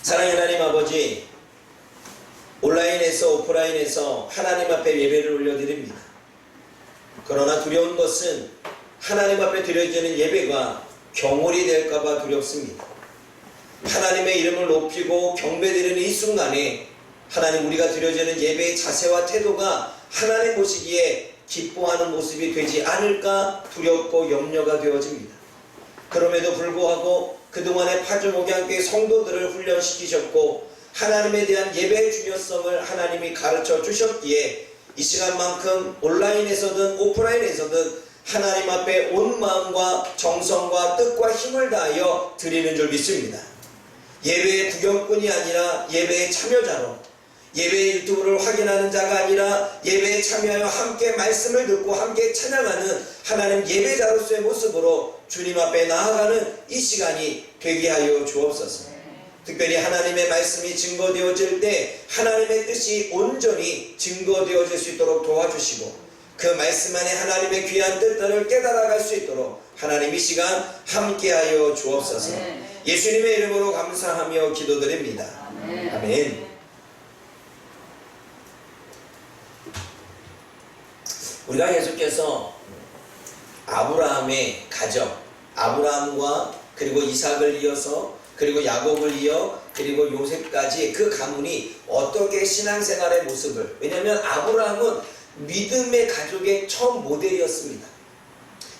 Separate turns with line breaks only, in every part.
사랑의 하나님 아버지, 온라인에서 오프라인에서 하나님 앞에 예배를 올려드립니다. 그러나 두려운 것은 하나님 앞에 드려지는 예배가 경홀이 될까봐 두렵습니다. 하나님의 이름을 높이고 경배드리는 이 순간에 하나님, 우리가 드려지는 예배의 자세와 태도가 하나님 보시기에 기뻐하는 모습이 되지 않을까 두렵고 염려가 되어집니다. 그럼에도 불구하고 그동안의 파주목양교회 성도들을 훈련시키셨고 하나님에 대한 예배의 중요성을 하나님이 가르쳐 주셨기에 이 시간만큼 온라인에서든 오프라인에서든 하나님 앞에 온 마음과 정성과 뜻과 힘을 다하여 드리는 줄 믿습니다. 예배의 구경꾼이 아니라 예배의 참여자로, 예배의 유튜브를 확인하는 자가 아니라 예배에 참여하여 함께 말씀을 듣고 함께 찬양하는 하나님 예배자로서의 모습으로 주님 앞에 나아가는 이 시간이 되게 하여 주옵소서. 특별히 하나님의 말씀이 증거되어질 때 하나님의 뜻이 온전히 증거되어질 수 있도록 도와주시고 그 말씀 안에 하나님의 귀한 뜻들을 깨달아갈 수 있도록 하나님 이 시간 함께하여 주옵소서. 예수님의 이름으로 감사하며 기도드립니다. 아멘. 우리가 계속해서 아브라함의 가정, 아브라함과 그리고 이삭을 이어서 그리고 야곱을 이어 그리고 요셉까지 그 가문이 어떻게 신앙생활의 모습을, 왜냐하면 아브라함은 믿음의 가족의 처음 모델이었습니다.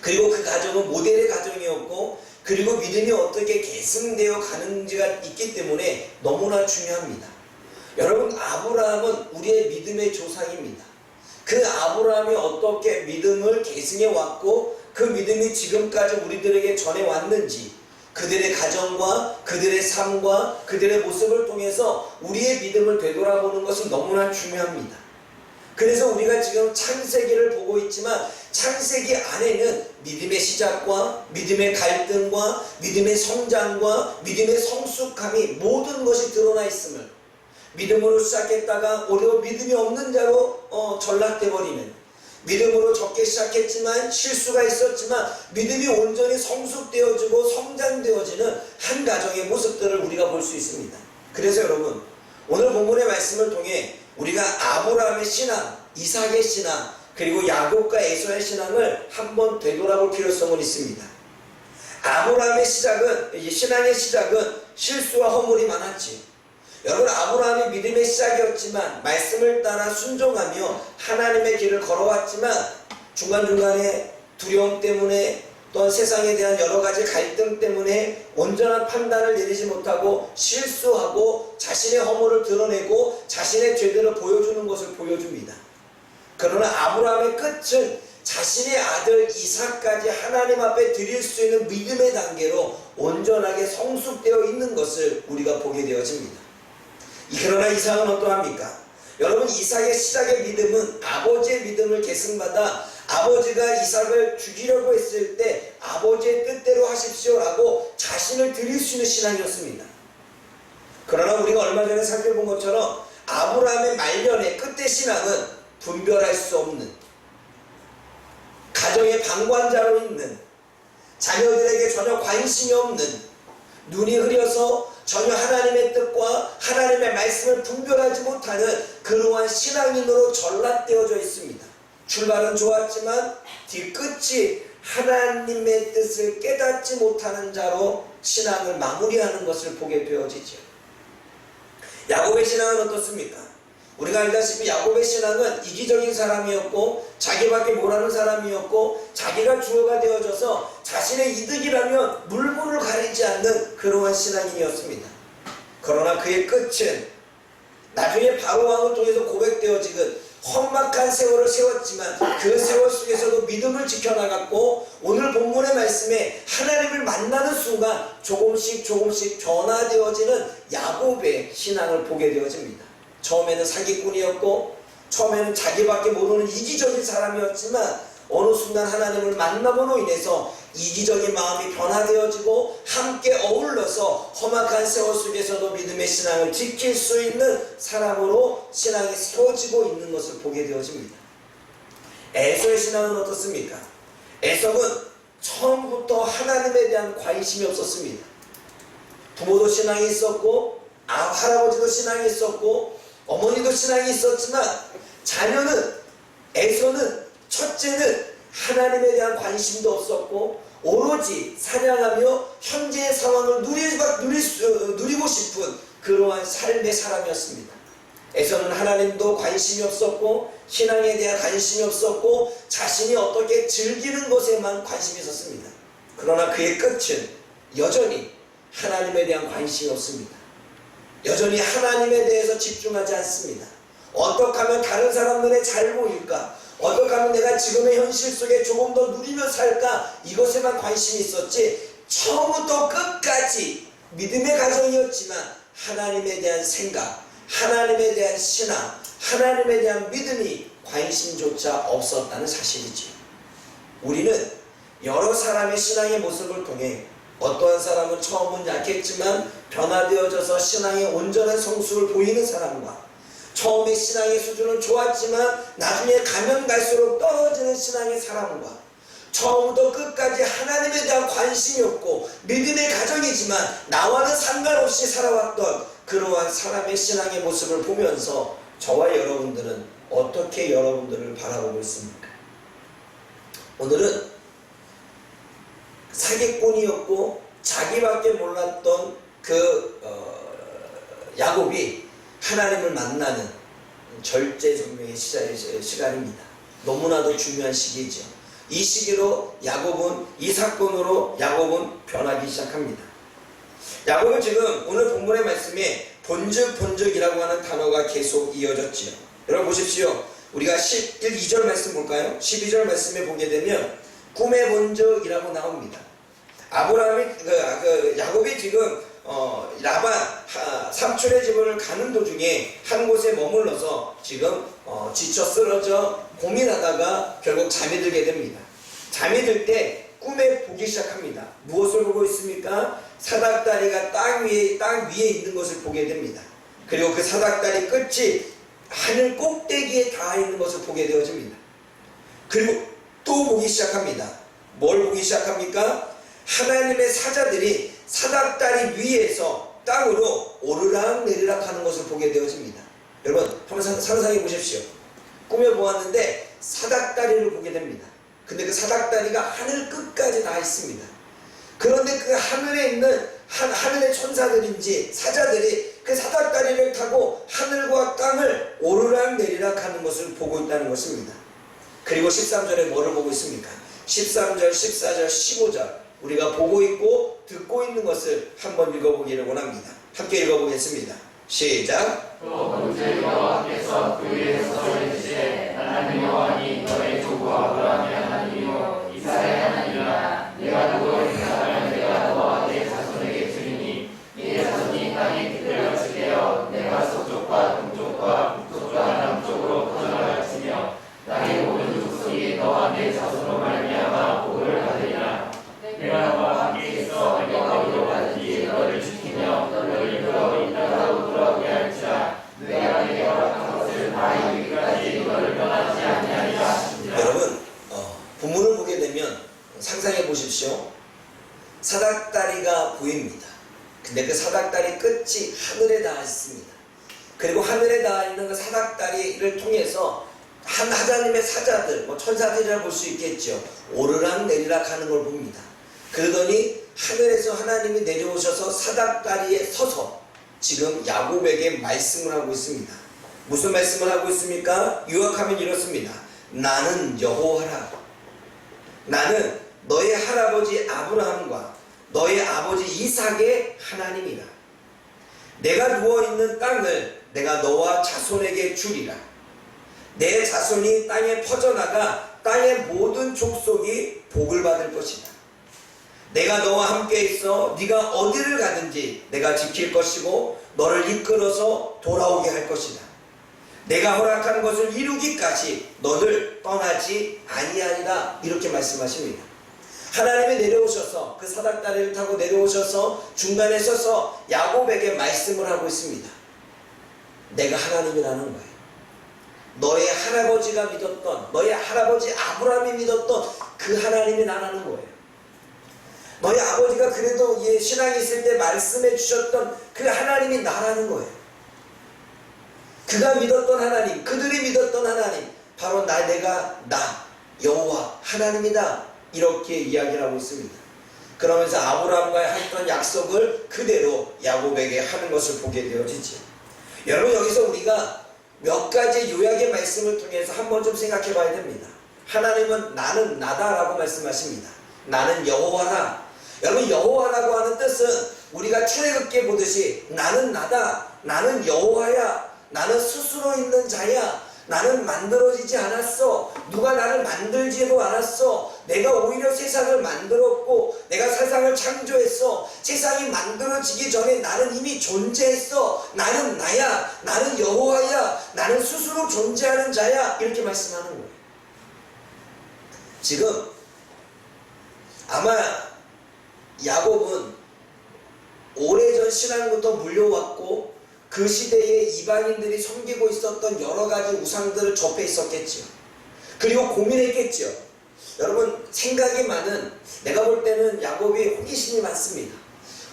그리고 그 가정은 모델의 가정이었고 그리고 믿음이 어떻게 계승되어 가는지가 있기 때문에 너무나 중요합니다. 여러분, 아브라함은 우리의 믿음의 조상입니다. 그 아브라함이 어떻게 믿음을 계승해 왔고 그 믿음이 지금까지 우리들에게 전해왔는지, 그들의 가정과 그들의 삶과 그들의 모습을 통해서 우리의 믿음을 되돌아보는 것은 너무나 중요합니다. 그래서 우리가 지금 창세기를 보고 있지만 창세기 안에는 믿음의 시작과 믿음의 갈등과 믿음의 성장과 믿음의 성숙함이 모든 것이 드러나 있음을, 믿음으로 시작했다가 오히려 믿음이 없는 자로 전락돼 버리는, 믿음으로 적게 시작했지만 실수가 있었지만 믿음이 온전히 성숙되어지고 성장되어지는 한 가정의 모습들을 우리가 볼 수 있습니다. 그래서 여러분, 오늘 본문의 말씀을 통해 우리가 아브라함의 신앙, 이삭의 신앙, 그리고 야곱과 에서의 신앙을 한번 되돌아볼 필요성은 있습니다. 아브라함의 시작은, 신앙의 시작은 실수와 허물이 많았지. 여러분, 아브라함이 믿음의 시작이었지만 말씀을 따라 순종하며 하나님의 길을 걸어왔지만 중간중간에 두려움 때문에 또한 세상에 대한 여러 가지 갈등 때문에 온전한 판단을 내리지 못하고 실수하고 자신의 허물을 드러내고 자신의 죄들을 보여주는 것을 보여줍니다. 그러나 아브라함의 끝은 자신의 아들 이삭까지 하나님 앞에 드릴 수 있는 믿음의 단계로 온전하게 성숙되어 있는 것을 우리가 보게 되어집니다. 그러나 이삭은 어떠합니까? 여러분, 이삭의 시작의 믿음은 아버지의 믿음을 계승받아 아버지가 이삭을 죽이려고 했을 때 아버지의 뜻대로 하십시오라고 자신을 드릴 수 있는 신앙이었습니다. 그러나 우리가 얼마 전에 살펴본 것처럼 아브라함의 말년의 끝의 신앙은 분별할 수 없는, 가정의 방관자로 있는, 자녀들에게 전혀 관심이 없는, 눈이 흐려서 전혀 하나님의 뜻과 하나님의 말씀을 분별하지 못하는 그러한 신앙인으로 전락되어져 있습니다. 출발은 좋았지만 뒤끝이 하나님의 뜻을 깨닫지 못하는 자로 신앙을 마무리하는 것을 보게 되어지죠. 야곱의 신앙은 어떻습니까? 우리가 알다시피 야곱의 신앙은 이기적인 사람이었고 자기밖에 모르는 사람이었고 자기가 주어가 되어져서 자신의 이득이라면 물불을 가리지 않는 그러한 신앙인이었습니다. 그러나 그의 끝은 나중에 바로왕을 통해서 고백되어지듯 험악한 세월을 세웠지만 그 세월 속에서도 믿음을 지켜나갔고 오늘 본문의 말씀에 하나님을 만나는 순간 조금씩 변화되어지는 야곱의 신앙을 보게 되어집니다. 처음에는 사기꾼이었고 처음에는 자기밖에 모르는 이기적인 사람이었지만 어느 순간 하나님을 만남으로 인해서 이기적인 마음이 변화되어지고 함께 어울러서 험악한 세월 속에서도 믿음의 신앙을 지킬 수 있는 사람으로 신앙이 세워지고 있는 것을 보게 되어집니다. 에서의 신앙은 어떻습니까? 에서는 처음부터 하나님에 대한 관심이 없었습니다. 부모도 신앙이 있었고 할아버지도 신앙이 있었고 어머니도 신앙이 있었지만 자녀는 에서는 첫째는 하나님에 대한 관심도 없었고 오로지 사냥하며 현재의 상황을 누리고 싶은 그러한 삶의 사람이었습니다. 에서는 하나님도 관심이 없었고 신앙에 대한 관심이 없었고 자신이 어떻게 즐기는 것에만 관심이 있었습니다. 그러나 그의 끝은 여전히 하나님에 대한 관심이 없습니다. 여전히 하나님에 대해서 집중하지 않습니다. 어떻게 하면 다른 사람들의 잘 보일까? 어떻게 하면 내가 지금의 현실 속에 조금 더 누리며 살까? 이것에만 관심이 있었지 처음부터 끝까지 믿음의 가정이었지만 하나님에 대한 생각, 하나님에 대한 신앙, 하나님에 대한 믿음이 관심조차 없었다는 사실이죠. 우리는 여러 사람의 신앙의 모습을 통해 어떠한 사람은 처음은 약했지만 변화되어져서 신앙의 온전한 성숙을 보이는 사람과 처음에 신앙의 수준은 좋았지만 나중에 가면 갈수록 떨어지는 신앙의 사람과 처음부터 끝까지 하나님에 대한 관심이 없고 믿음의 가정이지만 나와는 상관없이 살아왔던 그러한 사람의 신앙의 모습을 보면서 저와 여러분들은 어떻게 여러분들을 바라보고 있습니까? 오늘은 사기꾼이었고 자기밖에 몰랐던 야곱이 하나님을 만나는 절제절명의 시간입니다. 너무나도 중요한 시기죠. 이 시기로 이 사건으로 야곱은 변하기 시작합니다. 야곱은 지금 오늘 본문의 말씀에 본적이라고 하는 단어가 계속 이어졌지요. 여러분 보십시오. 우리가 2절 말씀 볼까요? 12절 말씀에 보게 되면 꿈의 본적이라고 나옵니다. 야곱이 지금 라반 삼촌의 집을 가는 도중에 한 곳에 머물러서 지금 지쳐 쓰러져 고민하다가 결국 잠이 들게 됩니다. 잠이 들 때 꿈에 보기 시작합니다. 무엇을 보고 있습니까? 사닥다리가 땅 위에 있는 것을 보게 됩니다. 그리고 그 사닥다리 끝이 하늘 꼭대기에 닿아 있는 것을 보게 되어집니다. 그리고 또 보기 시작합니다. 뭘 보기 시작합니까? 하나님의 사자들이 사닥다리 위에서 땅으로 오르락 내리락 하는 것을 보게 되어집니다. 여러분 한번 상상해 보십시오. 꿈에 보았는데 사닥다리를 보게 됩니다. 근데 그 사닥다리가 하늘 끝까지 닿아 있습니다. 그런데 그 하늘에 있는 하늘의 천사들인지 사자들이 그 사닥다리를 타고 하늘과 땅을 오르락 내리락 하는 것을 보고 있다는 것입니다. 그리고 13절에 뭐를 보고 있습니까? 13절, 14절, 15절 우리가 보고 있고 듣고 있는 것을 한번 읽어보기를 원합니다. 함께 읽어보겠습니다. 시작.
또 본제 여호와께서 그 위에 서서 이르시되 하나님 여호와니 너의 조부 아브라함의 하나님이요 이삭의 하나님이라 내가 누구를 내가 너와 내 자손에게 주리니 네 자손이 땅의 끝을 거치되어 내가 서쪽과 동쪽과 북쪽과 남쪽으로 퍼져나갈지며 땅의 모든 족속이 너와 내 자손으로 말미암아 복을 받으리라. 내가 너와 함께 있어 내가 어디로 가든지 너를 지키며 너를 이끌어 이 땅으로 돌아오게 할지라. 내가 내게 허락한 것을 다 이루기까지 너를 떠나지 아니하리라.
여러분 본문을 보게 되면 상상해 보십시오. 사닥다리가 보입니다. 근데 그 사닥다리 끝이 하늘에 닿아 있습니다. 그리고 하늘에 닿아 있는 그 사닥다리를 통해서 하나님의 사자들, 천사들이라 볼 수 있겠죠. 오르락 내리락 하는 걸 봅니다. 그러더니 하늘에서 하나님이 내려오셔서 사닥다리에 서서 지금 야곱에게 말씀을 하고 있습니다. 무슨 말씀을 하고 있습니까? 요약하면 이렇습니다. 나는 여호와라. 나는 너의 할아버지 아브라함과 너의 아버지 이삭의 하나님이라. 내가 누워있는 땅을 내가 너와 자손에게 주리라. 내 자손이 땅에 퍼져나가 땅의 모든 족속이 복을 받을 것이다. 내가 너와 함께 있어 네가 어디를 가든지 내가 지킬 것이고 너를 이끌어서 돌아오게 할 것이다. 내가 허락한 것을 이루기까지 너를 떠나지 아니하리라. 이렇게 말씀하십니다. 하나님이 내려오셔서 그 사닥다리를 타고 내려오셔서 중간에 서서 야곱에게 말씀을 하고 있습니다. 내가 하나님이라는 거예요. 너의 할아버지가 믿었던, 너의 할아버지 아브라함이 믿었던 그 하나님이 나라는 거예요. 너희 아버지가 그래도 신앙이 있을 때 말씀해 주셨던 그 하나님이 나라는 거예요. 그가 믿었던 하나님, 그들이 믿었던 하나님, 바로 내가 여호와 하나님이다, 이렇게 이야기를 하고 있습니다. 그러면서 아브라함과 했던 약속을 그대로 야곱에게 하는 것을 보게 되어지죠. 여러분, 여기서 우리가 몇 가지 요약의 말씀을 통해서 한번 좀 생각해 봐야 됩니다. 하나님은 나는 나다라고 말씀하십니다. 나는 여호와다. 여러분, 여호와라고 하는 뜻은 우리가 출애굽기에 보듯이 나는 나다, 나는 여호와야, 나는 스스로 있는 자야, 나는 만들어지지 않았어, 누가 나를 만들지도 않았어, 내가 오히려 세상을 만들었고 내가 세상을 창조했어, 세상이 만들어지기 전에 나는 이미 존재했어, 나는 나야, 나는 여호와야, 나는 스스로 존재하는 자야, 이렇게 말씀하는 거예요. 지금 아마 야곱은 오래전 신앙부터 물려왔고 그 시대에 이방인들이 섬기고 있었던 여러 가지 우상들을 접해 있었겠지요. 그리고 고민했겠지요. 여러분, 생각이 많은, 내가 볼 때는 야곱이 호기심이 많습니다.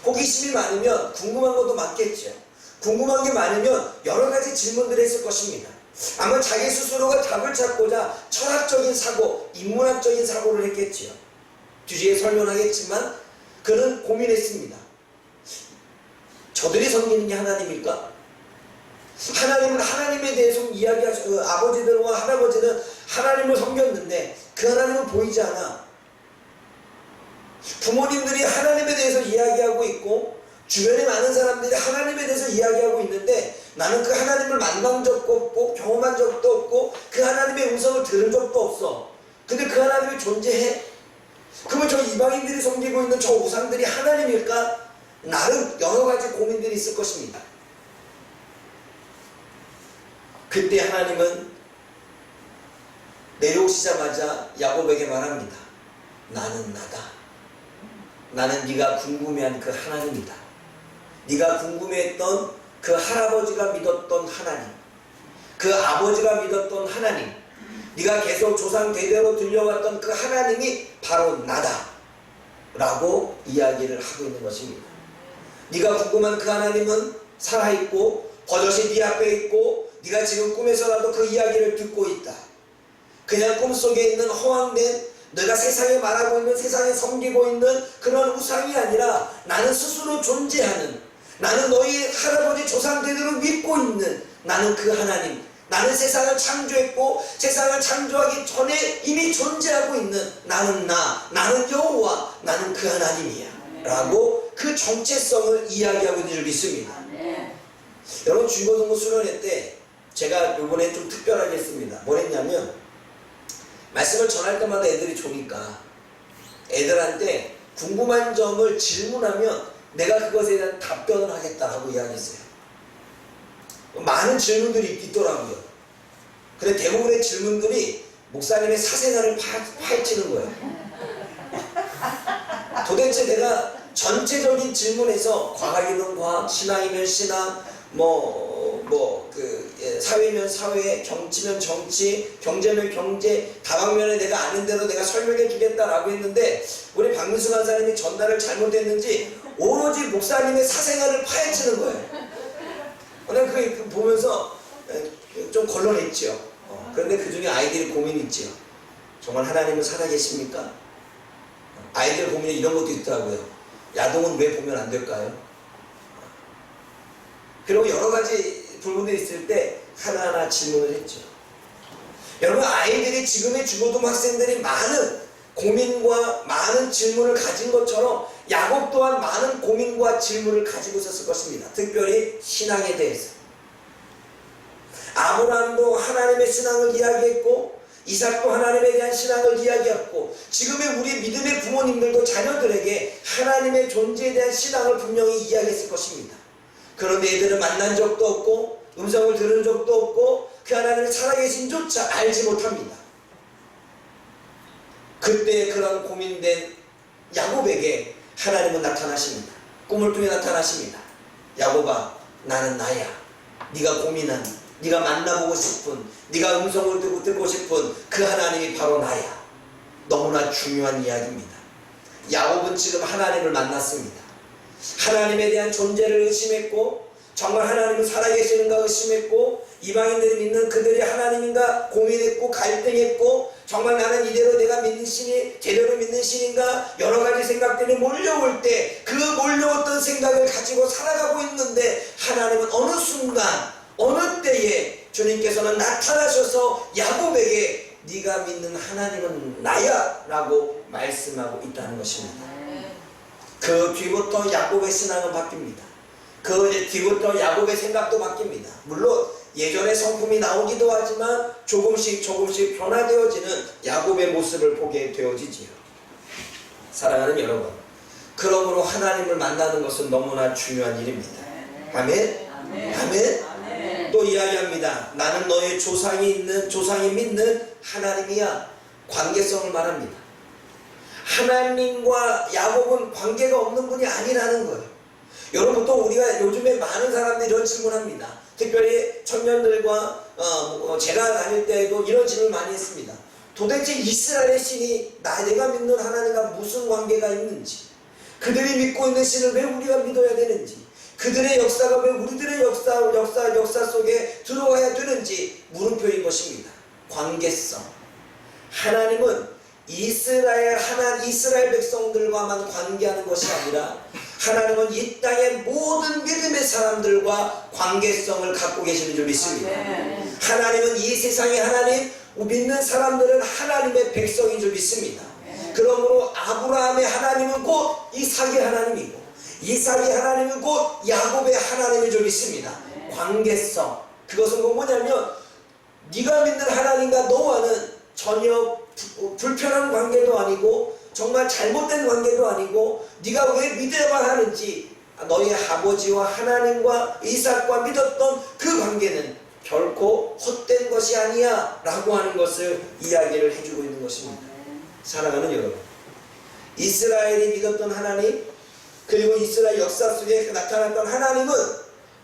호기심이 많으면 궁금한 것도 많겠죠. 궁금한 게 많으면 여러 가지 질문들을 했을 것입니다. 아마 자기 스스로가 답을 찾고자 철학적인 사고, 인문학적인 사고를 했겠지요. 뒤에 설명하겠지만 그는 고민했습니다. 저들이 섬기는 게 하나님일까? 하나님은 하나님에 대해서 이야기하시고, 아버지들과 할아버지는 하나님을 섬겼는데 그 하나님은 보이지 않아. 부모님들이 하나님에 대해서 이야기하고 있고 주변에 많은 사람들이 하나님에 대해서 이야기하고 있는데 나는 그 하나님을 만난 적도 없고 경험한 적도 없고 그 하나님의 음성을 들은 적도 없어. 근데 그 하나님이 존재해? 그러면 저 이방인들이 섬기고 있는 저 우상들이 하나님일까? 나름 여러 가지 고민들이 있을 것입니다. 그때 하나님은 내려오시자마자 야곱에게 말합니다. 나는 나다. 나는 네가 궁금해한 그 하나님이다. 네가 궁금해했던 그 할아버지가 믿었던 하나님, 그 아버지가 믿었던 하나님, 네가 계속 조상 대대로 들려왔던 그 하나님이 바로 나다 라고 이야기를 하고 있는 것입니다. 네가 궁금한 그 하나님은 살아있고 버젓이 네 앞에 있고 네가 지금 꿈에서라도 그 이야기를 듣고 있다. 그냥 꿈속에 있는 허황된, 내가 세상에 말하고 있는, 세상에 섬기고 있는 그런 우상이 아니라 나는 스스로 존재하는, 나는 너희 할아버지 조상 대대로 믿고 있는 나는 그 하나님, 나는 세상을 창조했고 세상을 창조하기 전에 이미 존재하고 있는 나는 나는 여호와, 나는 그 하나님이야 라고 그 정체성을 이야기하고 있는 줄 믿습니다. 여러분, 중고등부 수련회 때 제가 이번에 좀 특별하게 했습니다. 뭘 했냐면, 말씀을 전할 때마다 애들이 좋으니까 애들한테 궁금한 점을 질문하면 내가 그것에 대한 답변을 하겠다라고 이야기했어요. 많은 질문들이 있더라고요. 근데 대부분의 질문들이 목사님의 사생활을 파헤치는 거예요. 도대체 내가 전체적인 질문에서 과학이면 과학, 신앙이면 신앙, 사회면 사회, 정치면 정치, 경제면 경제, 다방면에 내가 아는 대로 내가 설명해 주겠다라고 했는데 우리 박민수 간사님이 전달을 잘못했는지 오로지 목사님의 사생활을 파헤치는 거예요. 내가 그거 보면서 좀 걸러냈죠. 그런데 그 중에 아이들이 고민이 있죠. 정말 하나님은 살아계십니까? 아이들 고민에 이런 것도 있더라고요. 야동은 왜 보면 안 될까요? 그리고 여러 가지 부분들이 있을 때 하나하나 질문을 했죠. 여러분, 아이들이 지금의 중고등 학생들이 많은 고민과 많은 질문을 가진 것처럼 야곱 또한 많은 고민과 질문을 가지고 있었을 것입니다. 특별히 신앙에 대해서. 아브라함도 하나님의 신앙을 이야기했고 이삭도 하나님에 대한 신앙을 이야기했고 지금의 우리 믿음의 부모님들도 자녀들에게 하나님의 존재에 대한 신앙을 분명히 이야기했을 것입니다. 그런데 애들은 만난 적도 없고 음성을 들은 적도 없고 그 하나님을 살아계신 조차 알지 못합니다. 그때 그런 고민된 야곱에게 하나님은 나타나십니다. 꿈을 통해 나타나십니다. 야곱아, 나는 나야. 네가 고민한, 네가 만나보고 싶은, 네가 음성을 듣고 싶은 그 하나님이 바로 나야. 너무나 중요한 이야기입니다. 야곱은 지금 하나님을 만났습니다. 하나님에 대한 존재를 의심했고, 정말 하나님은 살아계시는가 의심했고, 이방인들이 믿는 그들이 하나님인가 고민했고 갈등했고, 정말 나는 이대로 내가 믿는 신이 제대로 믿는 신인가, 여러 가지 생각들이 몰려올 때 그 몰려왔던 생각을 가지고 살아가고 있는데, 하나님은 어느 순간 어느 때에 주님께서는 나타나셔서 야곱에게 네가 믿는 하나님은 나야 라고 말씀하고 있다는 것입니다. 그 뒤부터 야곱의 신앙은 바뀝니다. 그 뒤부터 야곱의 생각도 바뀝니다. 물론 예전에 성품이 나오기도 하지만 조금씩 변화되어지는 야곱의 모습을 보게 되어지지요. 사랑하는 여러분, 그러므로 하나님을 만나는 것은 너무나 중요한 일입니다. 아멘? 아멘? 또 이야기합니다. 나는 너의 조상이 믿는 하나님이야. 관계성을 말합니다. 하나님과 야곱은 관계가 없는 분이 아니라는 거예요. 여러분, 또 우리가 요즘에 많은 사람들이 이런 질문합니다. 특별히 청년들과 제가 다닐 때에도 이런 질문 많이 했습니다. 도대체 이스라엘의 신이 내가 믿는 하나님과 무슨 관계가 있는지, 그들이 믿고 있는 신을 왜 우리가 믿어야 되는지, 그들의 역사가 왜 우리들의 역사 속에 들어와야 되는지 물음표인 것입니다. 관계성. 하나님은 이스라엘 백성들과만 관계하는 것이 아니라 하나님은 이 땅의 모든 믿음의 사람들과 관계성을 갖고 계시는 줄 믿습니다. 하나님은 이 세상의 하나님, 믿는 사람들은 하나님의 백성인 줄 믿습니다. 그러므로 아브라함의 하나님은 곧 이삭의 하나님이고, 이삭의 하나님은 곧 야곱의 하나님인 줄 믿습니다. 관계성. 그것은 뭐냐면 네가 믿는 하나님과 너와는 전혀 불편한 관계도 아니고 정말 잘못된 관계도 아니고, 네가 왜 믿어야만 하는지, 너희 아버지와 하나님과 이삭과 믿었던 그 관계는 결코 헛된 것이 아니야 라고 하는 것을 이야기를 해주고 있는 것입니다. 사랑하는 여러분, 이스라엘이 믿었던 하나님, 그리고 이스라엘 역사 속에 나타났던 하나님은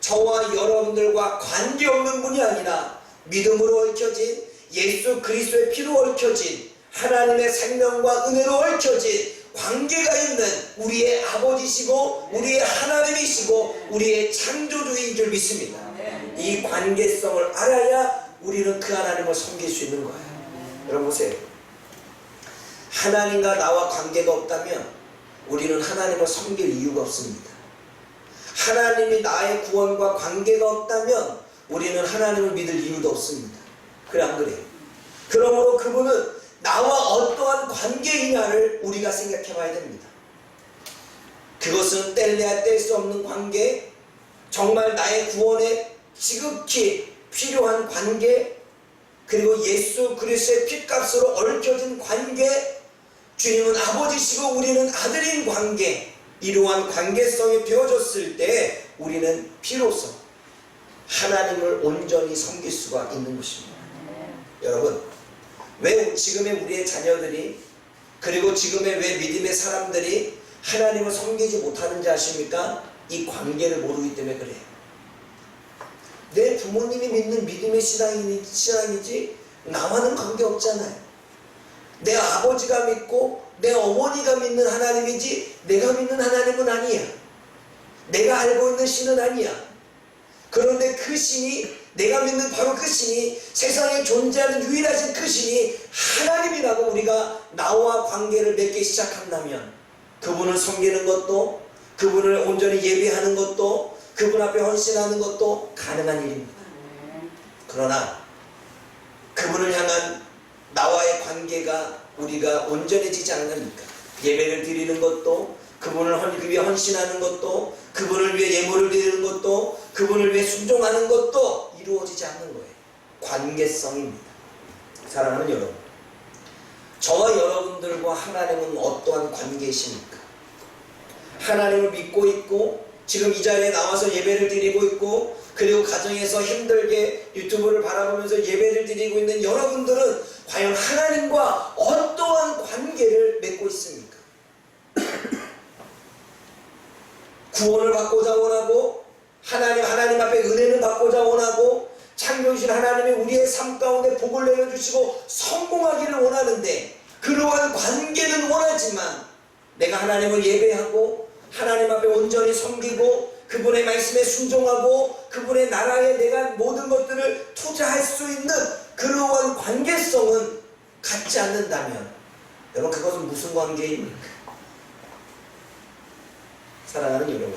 저와 여러분들과 관계없는 분이 아니라 믿음으로 얽혀진, 예수 그리스도의 피로 얽혀진, 하나님의 생명과 은혜로 얽혀진 관계가 있는 우리의 아버지시고 우리의 하나님이시고 우리의 창조주인 줄 믿습니다. 이 관계성을 알아야 우리는 그 하나님을 섬길 수 있는 거예요. 여러분 보세요. 하나님과 나와 관계가 없다면 우리는 하나님을 섬길 이유가 없습니다. 하나님이 나의 구원과 관계가 없다면 우리는 하나님을 믿을 이유도 없습니다. 그래 안 그래요? 그러므로 그분은 나와 어떠한 관계이냐를 우리가 생각해 봐야 됩니다. 그것은 뗄래야 뗄 수 없는 관계, 정말 나의 구원에 지극히 필요한 관계, 그리고 예수 그리스도의 핏값으로 얽혀진 관계, 주님은 아버지시고 우리는 아들인 관계, 이러한 관계성이 되어졌을 때 우리는 비로소 하나님을 온전히 섬길 수가 있는 것입니다. 여러분, 왜 지금의 우리의 자녀들이, 그리고 지금의 왜 믿음의 사람들이 하나님을 섬기지 못하는지 아십니까? 이 관계를 모르기 때문에 그래요. 내 부모님이 믿는 믿음의 신앙이지 나와는 관계없잖아요. 내 아버지가 믿고 내 어머니가 믿는 하나님이지 내가 믿는 하나님은 아니야. 내가 알고 있는 신은 아니야. 그런데 그 신이, 내가 믿는 바로 그 신이, 세상에 존재하는 유일하신 그 신이 하나님이라고 우리가 나와 관계를 맺기 시작한다면 그분을 섬기는 것도, 그분을 온전히 예배하는 것도, 그분 앞에 헌신하는 것도 가능한 일입니다. 그러나 그분을 향한 나와의 관계가 우리가 온전해지지 않으니까 예배를 드리는 것도, 그분을 위해 헌신하는 것도, 그분을 위해 예물을 드리는 것도, 그분을 위해 순종하는 것도 이루어지지 않는 거예요. 관계성입니다. 사랑하는 여러분, 저와 여러분들과 하나님은 어떠한 관계이십니까? 하나님을 믿고 있고 지금 이 자리에 나와서 예배를 드리고 있고, 그리고 가정에서 힘들게 유튜브를 바라보면서 예배를 드리고 있는 여러분들은 과연 하나님과 어떠한 관계를 맺고 있습니까? 구원을 받고자 원하고, 하나님 앞에 은혜를 받고자 원하고, 창조주신 하나님이 우리의 삶 가운데 복을 내려주시고 성공하기를 원하는데, 그러한 관계는 원하지만 내가 하나님을 예배하고 하나님 앞에 온전히 섬기고 그분의 말씀에 순종하고 그분의 나라에 내가 모든 것들을 투자할 수 있는 그러한 관계성은 갖지 않는다면 여러분 그것은 무슨 관계입니까? 사랑하는 여러분,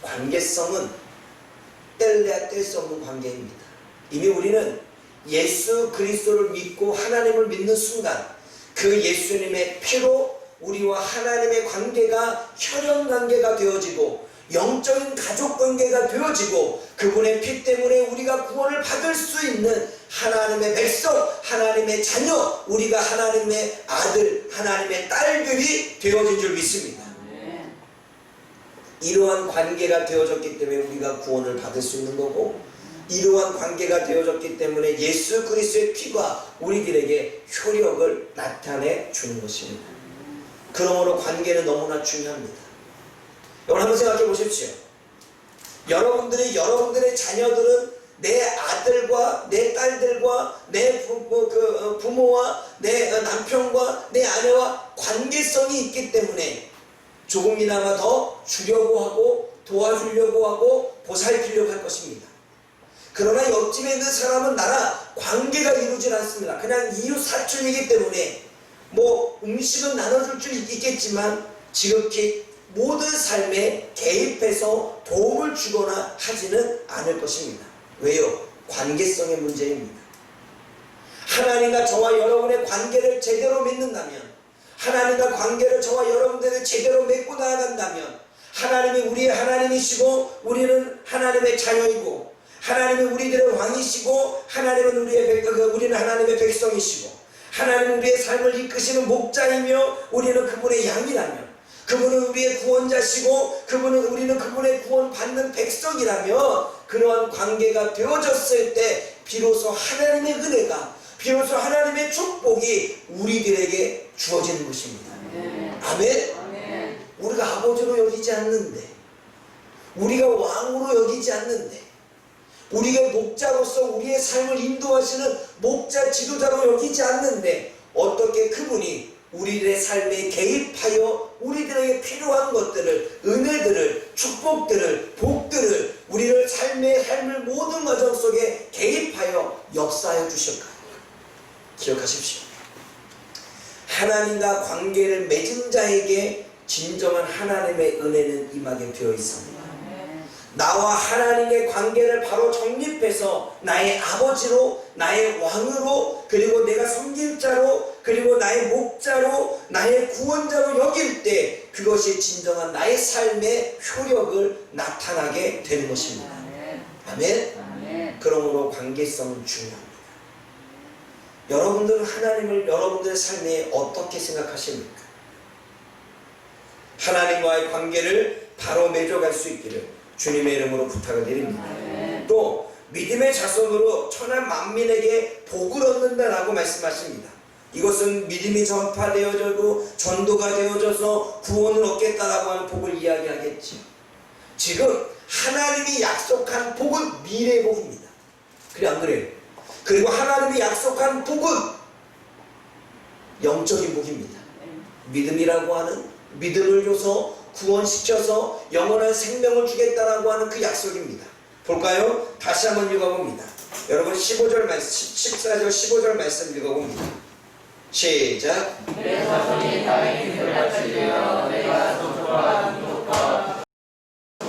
관계성은 뗄래야 뗄 수 없는 관계입니다. 이미 우리는 예수 그리스도를 믿고 하나님을 믿는 순간 그 예수님의 피로 우리와 하나님의 관계가 혈연관계가 되어지고 영적인 가족관계가 되어지고 그분의 피 때문에 우리가 구원을 받을 수 있는 하나님의 백성, 하나님의 자녀, 우리가 하나님의 아들, 하나님의 딸들이 되어진 줄 믿습니다. 이러한 관계가 되어졌기 때문에 우리가 구원을 받을 수 있는 거고 이러한 관계가 되어졌기 때문에 예수 그리스도의 피가 우리들에게 효력을 나타내 주는 것입니다. 그러므로 관계는 너무나 중요합니다. 여러분 한번 생각해 보십시오. 여러분들의 자녀들은 내 아들과 내 딸들과 내 부모와 내 남편과 내 아내와 관계성이 있기 때문에 조금이나마 더 주려고 하고 도와주려고 하고 보살피려고 할 것입니다. 그러나 옆집에 있는 사람은 나랑 관계가 이루어지지 않습니다. 그냥 이웃 사촌이기 때문에 뭐 음식은 나눠줄 줄 있겠지만 지극히 모든 삶에 개입해서 도움을 주거나 하지는 않을 것입니다. 왜요? 관계성의 문제입니다. 하나님과 저와 여러분의 관계를 제대로 믿는다면, 하나님과 관계를 저와 여러분들이 제대로 맺고 나아간다면, 하나님이 우리의 하나님이시고 우리는 하나님의 자녀이고 하나님은 우리들의 왕이시고 우리는 하나님의 백성이시고 하나님은 우리의 삶을 이끄시는 목자이며 우리는 그분의 양이라면, 그분은 우리의 구원자시고 우리는 그분의 구원받는 백성이라면, 그러한 관계가 되어졌을 때 비로소 하나님의 은혜가, 비로소 하나님의 축복이 우리들에게 주어지는 것입니다. 아멘? 아멘. 우리가 아버지로 여기지 않는데, 우리가 왕으로 여기지 않는데, 우리가 목자로서 우리의 삶을 인도하시는 목자 지도자로 여기지 않는데 어떻게 그분이 우리들의 삶에 개입하여 우리들에게 필요한 것들을, 은혜들을, 축복들을, 복들을 우리를 삶의 모든 과정 속에 개입하여 역사하여 주실까요? 기억하십시오. 하나님과 관계를 맺은 자에게 진정한 하나님의 은혜는 임하게 되어 있습니다. 나와 하나님의 관계를 바로 정립해서 나의 아버지로, 나의 왕으로, 그리고 내가 섬길 자로, 그리고 나의 목자로, 나의 구원자로 여길 때 그것이 진정한 나의 삶의 효력을 나타나게 되는 것입니다. 아멘? 그러므로 관계성은 중요합니다. 여러분들은 하나님을 여러분들의 삶에 어떻게 생각하십니까? 하나님과의 관계를 바로 맺어갈 수 있기를 주님의 이름으로 부탁을 드립니다. 또 믿음의 자손으로 천한 만민에게 복을 얻는다라고 말씀하십니다. 이것은 믿음이 전파되어져도 전도가 되어져서 구원을 얻겠다라고 하는 복을 이야기하겠죠. 지금 하나님이 약속한 복은 미래의 복입니다. 그래 안 그래요? 그리고 하나님이 약속한 복은 영적인 복입니다. 믿음이라고 하는, 믿음을 줘서 구원시켜서 영원한 생명을 주겠다라고 하는 그 약속입니다. 볼까요? 다시 한번 읽어봅니다. 여러분 14절 말씀 읽어봅니다. 시작.
내 자손이 땅의 기술을 바치려 내가 동족과 민족과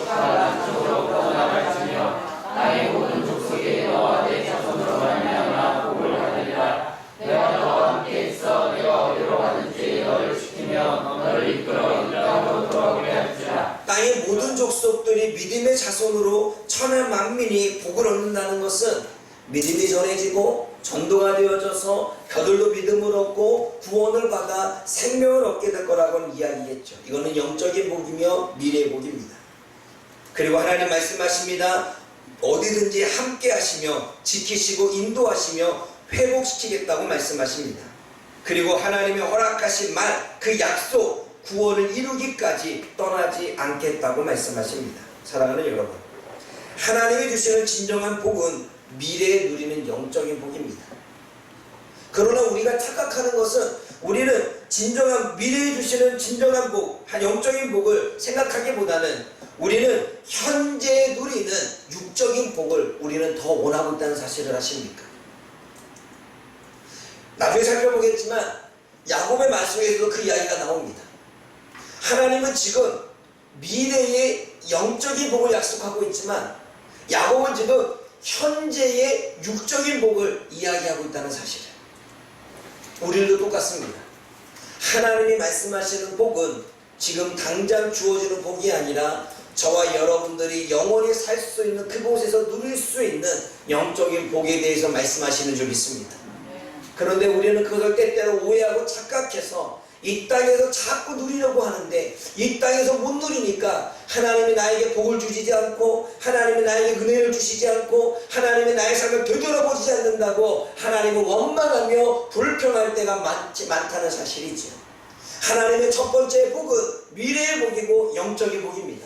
남쪽으로 뻗어나갈지며 땅의 모든 족속에 너와 내 자손으로 말미암아 복을 받으리라. 내가 너와 함께 있어 내가 어디로 가든지 너를 지키며 너를 이끌어 이 땅으로 돌아오게 할지라.
땅의 모든 족속들이 믿음의 자손으로 천한 만민이 복을 얻는다는 것은 믿음이 전해지고 전도가 되어져서 그들도 믿음을 얻고 구원을 받아 생명을 얻게 될 거라고는 이야기겠죠. 이거는 영적인 복이며 미래의 복입니다. 그리고 하나님 말씀하십니다. 어디든지 함께 하시며 지키시고 인도하시며 회복시키겠다고 말씀하십니다. 그리고 하나님의 허락하신 말, 그 약속, 구원을 이루기까지 떠나지 않겠다고 말씀하십니다. 사랑하는 여러분, 하나님이 주시는 진정한 복은 미래에 누리는 영적인 복입니다. 그러나 우리가 착각하는 것은 우리는 진정한 미래에 주시는 진정한 복, 영적인 복을 생각하기보다는 우리는 현재 누리는 육적인 복을 우리는 더 원하고 있다는 사실을 아십니까? 나중에 살펴보겠지만 야곱의 말씀에서도 그 이야기가 나옵니다. 하나님은 지금 미래의 영적인 복을 약속하고 있지만 야곱은 지금 현재의 육적인 복을 이야기하고 있다는 사실이에요. 우리도 똑같습니다. 하나님이 말씀하시는 복은 지금 당장 주어지는 복이 아니라 저와 여러분들이 영원히 살 수 있는 그곳에서 누릴 수 있는 영적인 복에 대해서 말씀하시는 줄 믿습니다. 그런데 우리는 그것을 때때로 오해하고 착각해서 이 땅에서 자꾸 누리려고 하는데 이 땅에서 못 누리니까 하나님이 나에게 복을 주시지 않고 하나님이 나에게 은혜를 주시지 않고 하나님이 나의 삶을 되돌아보지 않는다고 하나님을 원망하며 불평할 때가 많다는 사실이죠. 하나님의 첫 번째 복은 미래의 복이고 영적인 복입니다.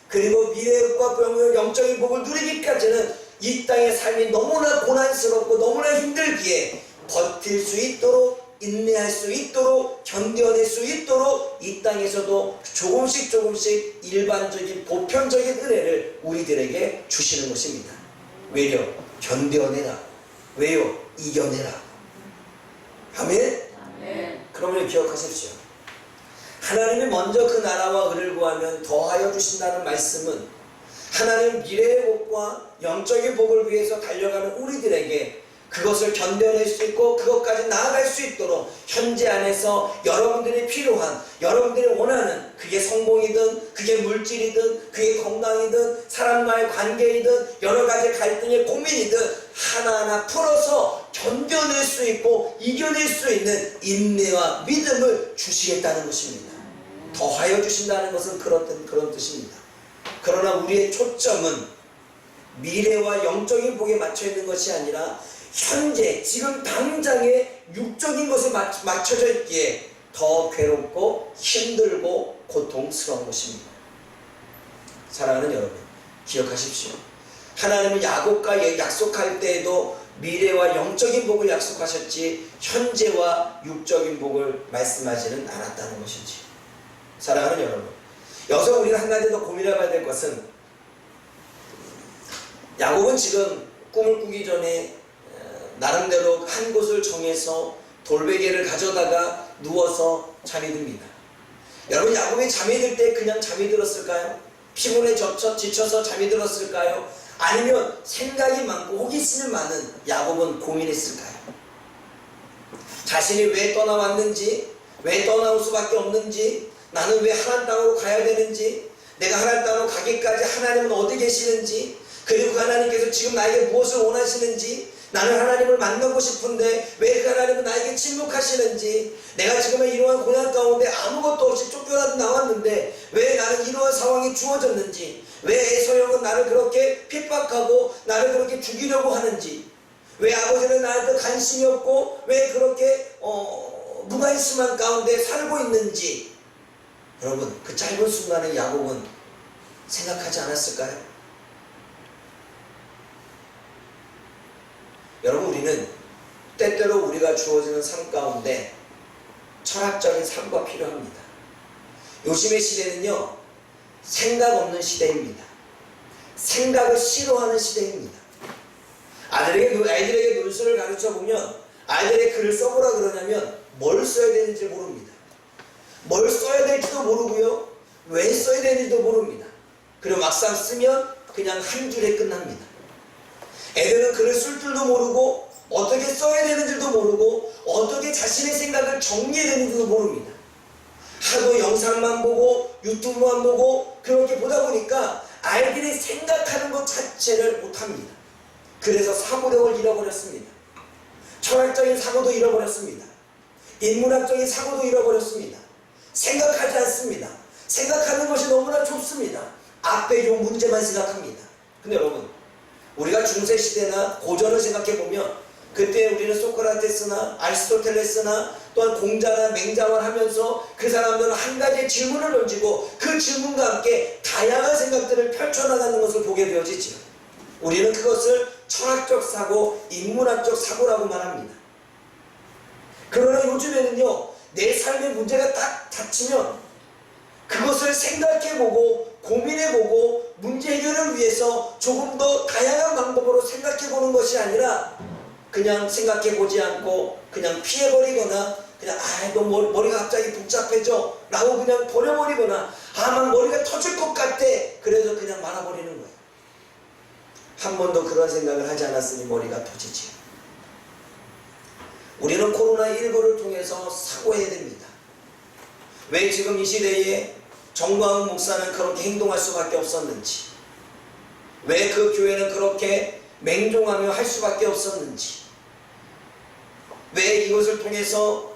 그리고 미래의 복과 영적인 복을 누리기까지는 이 땅의 삶이 너무나 고난스럽고 너무나 힘들기에 버틸 수 있도록 인내할 수 있도록 견뎌낼 수 있도록 이 땅에서도 조금씩 일반적인 보편적인 은혜를 우리들에게 주시는 것입니다. 왜요? 견뎌내라. 왜요? 이겨내라. 아멘? 그러면 기억하십시오. 하나님이 먼저 그 나라와 의를 구하면 더하여 주신다는 말씀은 하나님 미래의 복과 영적인 복을 위해서 달려가는 우리들에게 그것을 견뎌낼 수 있고 그것까지 나아갈 수 있도록 현재 안에서 여러분들이 필요한, 여러분들이 원하는 그게 성공이든 그게 물질이든 그게 건강이든 사람과의 관계이든 여러 가지 갈등의 고민이든 하나하나 풀어서 견뎌낼 수 있고 이겨낼 수 있는 인내와 믿음을 주시겠다는 것입니다. 더하여 주신다는 것은 그런 뜻입니다. 그러나 우리의 초점은 미래와 영적인 복에 맞춰 있는 것이 아니라 현재 지금 당장의 육적인 것에 맞춰져 있기에 더 괴롭고 힘들고 고통스러운 것입니다. 사랑하는 여러분, 기억하십시오. 하나님은 야곱과 약속할 때에도 미래와 영적인 복을 약속하셨지 현재와 육적인 복을 말씀하지는 않았다는 것이지. 사랑하는 여러분, 여기서 우리가 한 가지 더 고민해봐야 될 것은 야곱은 지금 꿈을 꾸기 전에 나름대로 한 곳을 정해서 돌베개를 가져다가 누워서 잠이 듭니다. 여러분, 야곱이 잠이 들 때 그냥 잠이 들었을까요? 피곤에 지쳐서 잠이 들었을까요? 아니면 생각이 많고 호기심이 많은 야곱은 고민했을까요? 자신이 왜 떠나왔는지, 왜 떠나올 수밖에 없는지, 나는 왜 하나님 땅으로 가야 되는지, 내가 하나님 땅으로 가기까지 하나님은 어디 계시는지, 그리고 그 하나님께서 지금 나에게 무엇을 원하시는지, 나는 하나님을 만나고 싶은데 왜 그 하나님은 나에게 침묵하시는지, 내가 지금 이러한 고난 가운데 아무것도 없이 쫓겨나도 나왔는데 왜 나는 이러한 상황이 주어졌는지, 왜 에서형은 나를 그렇게 핍박하고 나를 그렇게 죽이려고 하는지, 왜 아버지는 나한테 관심이 없고 왜 그렇게 무관심한 가운데 살고 있는지, 여러분, 그 짧은 순간에 야곱은 생각하지 않았을까요? 여러분, 우리는 때때로 우리가 주어지는 삶 가운데 철학적인 삶과 필요합니다. 요즘의 시대는요, 생각 없는 시대입니다. 생각을 싫어하는 시대입니다. 아이들에게 논술을 가르쳐 보면 아이들에게 글을 써보라 그러냐면 뭘 써야 되는지 모릅니다. 뭘 써야 될지도 모르고요, 왜 써야 되는지도 모릅니다. 그리고 막상 쓰면 그냥 한 줄에 끝납니다. 애들은 글을 쓸 줄도 모르고 어떻게 써야 되는지도 모르고 어떻게 자신의 생각을 정리해야 되는지도 모릅니다. 하도 영상만 보고 유튜브만 보고 그렇게 보다 보니까 아이들이 생각하는 것 자체를 못합니다. 그래서 사고력을 잃어버렸습니다. 철학적인 사고도 잃어버렸습니다. 인문학적인 사고도 잃어버렸습니다. 생각하지 않습니다. 생각하는 것이 너무나 좁습니다. 앞에 요 문제만 생각합니다. 근데 여러분, 우리가 중세시대나 고전을 생각해보면 그때 우리는 소크라테스나 아리스토텔레스나 또한 공자나 맹자만 하면서 그 사람들은 한 가지의 질문을 던지고 그 질문과 함께 다양한 생각들을 펼쳐나가는 것을 보게 되어지죠. 우리는 그것을 철학적 사고, 인문학적 사고라고 말합니다. 그러나 요즘에는요, 내 삶의 문제가 딱 닥치면 그것을 생각해보고 고민해보고 문제 해결을 위해서 조금 더 다양한 방법으로 생각해보는 것이 아니라 그냥 생각해보지 않고 그냥 피해버리거나 그냥 너 머리가 갑자기 복잡해져 라고 그냥 버려버리거나 막 머리가 터질 것 같아 그래서 그냥 말아버리는 거예요. 한 번도 그런 생각을 하지 않았으니 머리가 터지지. 우리는 코로나19를 통해서 사고해야 됩니다. 왜 지금 이 시대에 정광훈 목사는 그렇게 행동할 수밖에 없었는지, 왜 그 교회는 그렇게 맹종하며 할 수밖에 없었는지, 왜 이것을 통해서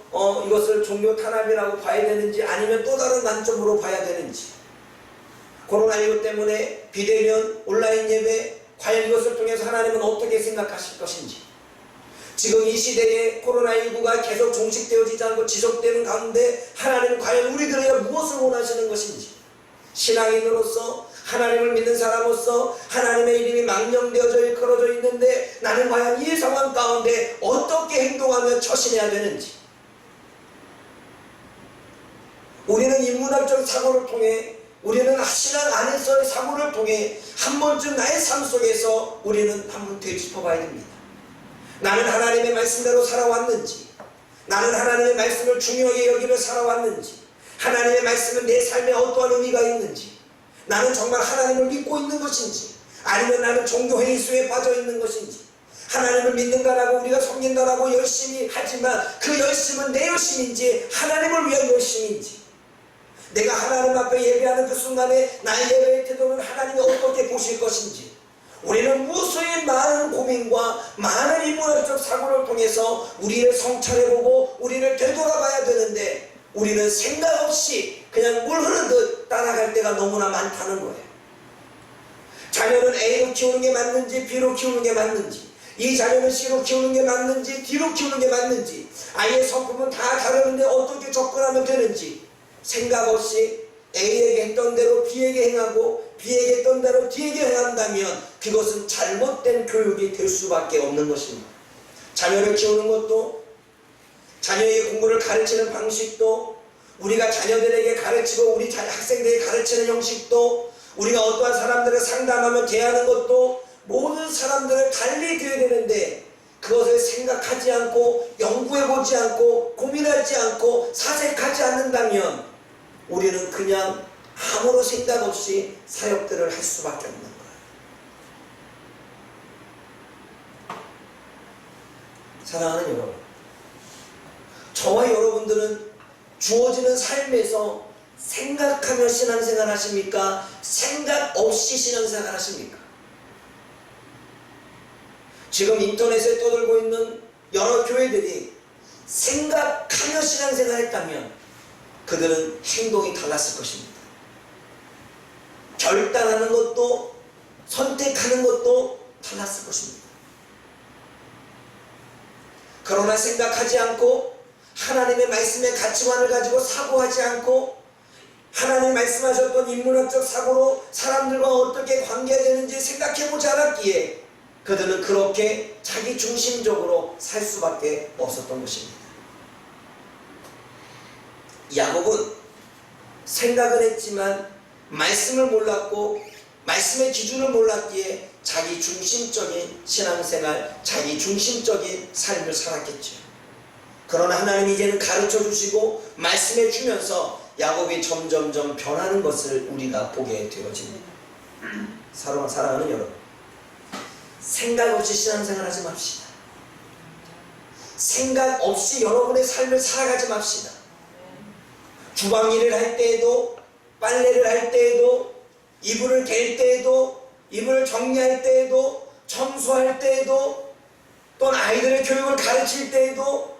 이것을 종교 탄압이라고 봐야 되는지 아니면 또 다른 관점으로 봐야 되는지, 코로나19 때문에 비대면 온라인 예배 과연 이것을 통해서 하나님은 어떻게 생각하실 것인지, 지금 이 시대에 코로나19가 계속 종식되어지지 않고 지속되는 가운데 하나님은 과연 우리들에게 무엇을 원하시는 것인지, 신앙인으로서 하나님을 믿는 사람으로서 하나님의 이름이 망령되어져 일컬어져 있는데 나는 과연 이 상황 가운데 어떻게 행동하며 처신해야 되는지, 우리는 인문학적 사고를 통해, 우리는 신앙 안에서의 사고를 통해 한 번쯤 나의 삶 속에서 우리는 한번 되짚어 봐야 됩니다. 나는 하나님의 말씀대로 살아왔는지, 나는 하나님의 말씀을 중요하게 여기며 살아왔는지, 하나님의 말씀은 내 삶에 어떠한 의미가 있는지, 나는 정말 하나님을 믿고 있는 것인지 아니면 나는 종교 회의수에 빠져 있는 것인지, 하나님을 믿는다라고 우리가 섬긴다라고 열심히 하지만 그 열심은 내 열심인지 하나님을 위한 열심인지, 내가 하나님 앞에 예배하는 그 순간에 나의 예배의 태도는 하나님이 어떻게 보실 것인지, 우리는 무수히 많은 고민과 많은 인문학적 사고를 통해서 우리를 성찰해보고 우리를 되돌아봐야 되는데 우리는 생각 없이 그냥 물 흐르듯 따라갈 때가 너무나 많다는 거예요. 자녀는 A로 키우는 게 맞는지 B로 키우는 게 맞는지, 이 자녀는 C로 키우는 게 맞는지 D로 키우는 게 맞는지, 아이의 성품은 다 다르는데 어떻게 접근하면 되는지 생각 없이 A에게 했던 대로 B에게 행하고 B에게 했던 대로 D에게 행한다면 그것은 잘못된 교육이 될 수밖에 없는 것입니다. 자녀를 키우는 것도, 자녀에게 공부를 가르치는 방식도, 우리가 자녀들에게 가르치고 우리 학생들에게 가르치는 형식도, 우리가 어떠한 사람들을 상담하며 대하는 것도 모든 사람들을 달리 되어야 되는데 그것을 생각하지 않고 연구해보지 않고 고민하지 않고 사색하지 않는다면 우리는 그냥 아무런 생각 없이 사역들을 할 수밖에 없는 거예요. 사랑하는 여러분, 저와 여러분들은 주어지는 삶에서 생각하며 신앙생활 하십니까? 생각 없이 신앙생활 하십니까? 지금 인터넷에 떠들고 있는 여러 교회들이 생각하며 신앙생활 했다면 그들은 행동이 달랐을 것입니다. 결단하는 것도 선택하는 것도 달랐을 것입니다. 그러나 생각하지 않고 하나님의 말씀의 가치관을 가지고 사고하지 않고 하나님 말씀하셨던 인문학적 사고로 사람들과 어떻게 관계해야 되는지 생각해보지 않았기에 그들은 그렇게 자기 중심적으로 살 수밖에 없었던 것입니다. 야곱은 생각을 했지만 말씀을 몰랐고 말씀의 기준을 몰랐기에 자기 중심적인 신앙생활, 자기 중심적인 삶을 살았겠죠. 그러나 하나님이 이제는 가르쳐 주시고 말씀해 주면서 야곱이 점점점 변하는 것을 우리가 보게 되어집니다. 사랑하는 여러분, 생각 없이 신앙생활 하지 맙시다. 생각 없이 여러분의 삶을 살아가지 맙시다. 주방 일을 할 때에도, 빨래를 할 때에도, 이불을 갤 때에도, 이불을 정리할 때에도, 청소할 때에도, 또는 아이들의 교육을 가르칠 때에도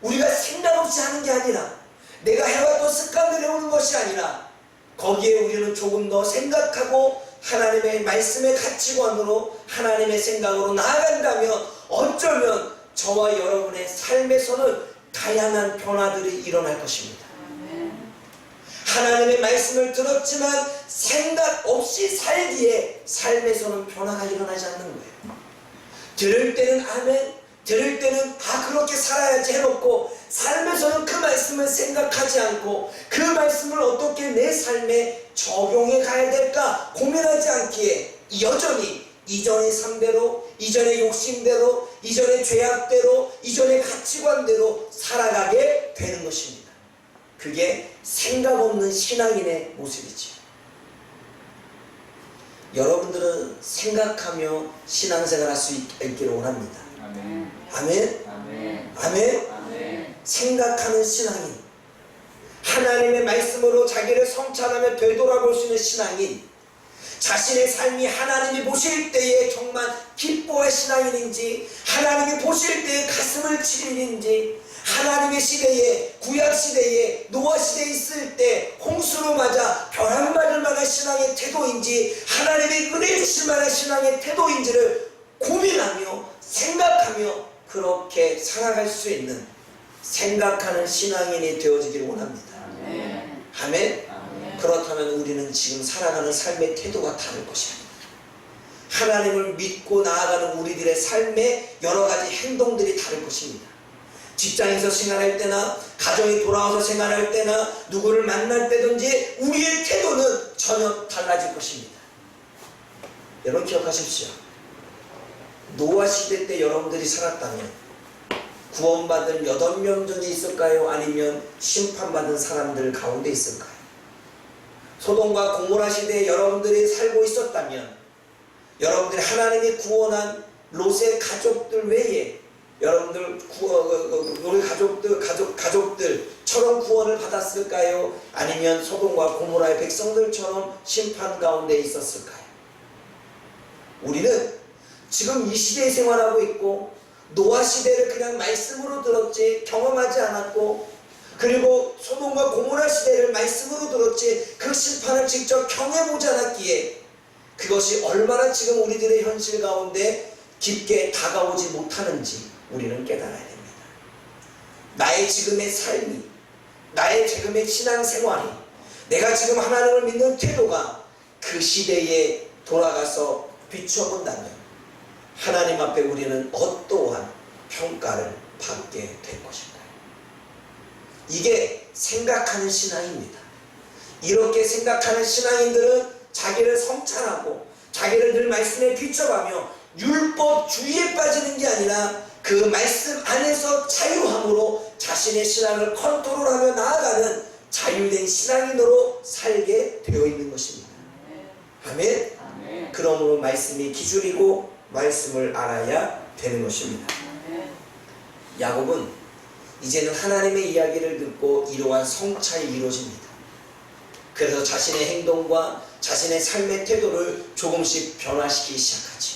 우리가 생각 없이 하는 게 아니라 내가 해왔던 습관을 해오는 것이 아니라 거기에 우리는 조금 더 생각하고 하나님의 말씀의 가치관으로 하나님의 생각으로 나아간다면 어쩌면 저와 여러분의 삶에서는 다양한 변화들이 일어날 것입니다. 하나님의 말씀을 들었지만 생각 없이 살기에 삶에서는 변화가 일어나지 않는 거예요. 들을 때는 아멘, 들을 때는 그렇게 살아야지 해놓고 삶에서는 그 말씀을 생각하지 않고 그 말씀을 어떻게 내 삶에 적용해 가야 될까 고민하지 않기에 여전히 이전의 삶대로, 이전의 욕심대로, 이전의 죄악대로, 이전의 가치관대로 살아가게 되는 것입니다. 그게 생각 없는 신앙인의 모습이지요. 여러분들은 생각하며 신앙생활 할 수 있기를 원합니다.
아멘.
아멘?
아멘.
아멘?
아멘.
생각하는 신앙인, 하나님의 말씀으로 자기를 성찰하며 되돌아볼 수 있는 신앙인, 자신의 삶이 하나님이 보실 때에 정말 기뻐할 신앙인인지, 하나님이 보실 때에 가슴을 치리는지, 하나님의 시대에, 구약시대에, 노아시대에 있을 때 홍수로 맞아 벼락맞을 만한 신앙의 태도인지, 하나님의 은혜 주실 만한 신앙의 태도인지를 고민하며 생각하며 그렇게 살아갈 수 있는 생각하는 신앙인이 되어지기를 원합니다.
아멘.
아멘?
아멘.
그렇다면 우리는 지금 살아가는 삶의 태도가 다를 것입니다. 하나님을 믿고 나아가는 우리들의 삶의 여러 가지 행동들이 다를 것입니다. 직장에서 생활할 때나 가정에 돌아와서 생활할 때나 누구를 만날 때든지 우리의 태도는 전혀 달라질 것입니다. 여러분 기억하십시오. 노아 시대 때 여러분들이 살았다면 구원받은 8명 중에 있을까요? 아니면 심판받은 사람들 가운데 있을까요? 소돔과 고모라 시대에 여러분들이 살고 있었다면 여러분들이 하나님이 구원한 롯의 가족들 외에 여러분들 우리 가족들처럼 구원을 받았을까요? 아니면 소돔과 고모라의 백성들처럼 심판 가운데 있었을까요? 우리는 지금 이 시대에 생활하고 있고 노아 시대를 그냥 말씀으로 들었지 경험하지 않았고, 그리고 소돔과 고모라 시대를 말씀으로 들었지 그 심판을 직접 경험해보지 않았기에 그것이 얼마나 지금 우리들의 현실 가운데 깊게 다가오지 못하는지 우리는 깨달아야 됩니다. 나의 지금의 삶이, 나의 지금의 신앙생활이, 내가 지금 하나님을 믿는 태도가 그 시대에 돌아가서 비춰본다면 하나님 앞에 우리는 어떠한 평가를 받게 될 것인가요? 이게 생각하는 신앙입니다. 이렇게 생각하는 신앙인들은 자기를 성찰하고 자기를 늘 말씀에 비춰가며 율법주의에 빠지는 게 아니라 그 말씀 안에서 자유함으로 자신의 신앙을 컨트롤하며 나아가는 자유된 신앙인으로 살게 되어 있는 것입니다. 아멘?
아멘.
그러므로 말씀이 기준이고 말씀을 알아야 되는 것입니다. 야곱은 이제는 하나님의 이야기를 듣고 이러한 성찰이 이루어집니다. 그래서 자신의 행동과 자신의 삶의 태도를 조금씩 변화시키기 시작하지.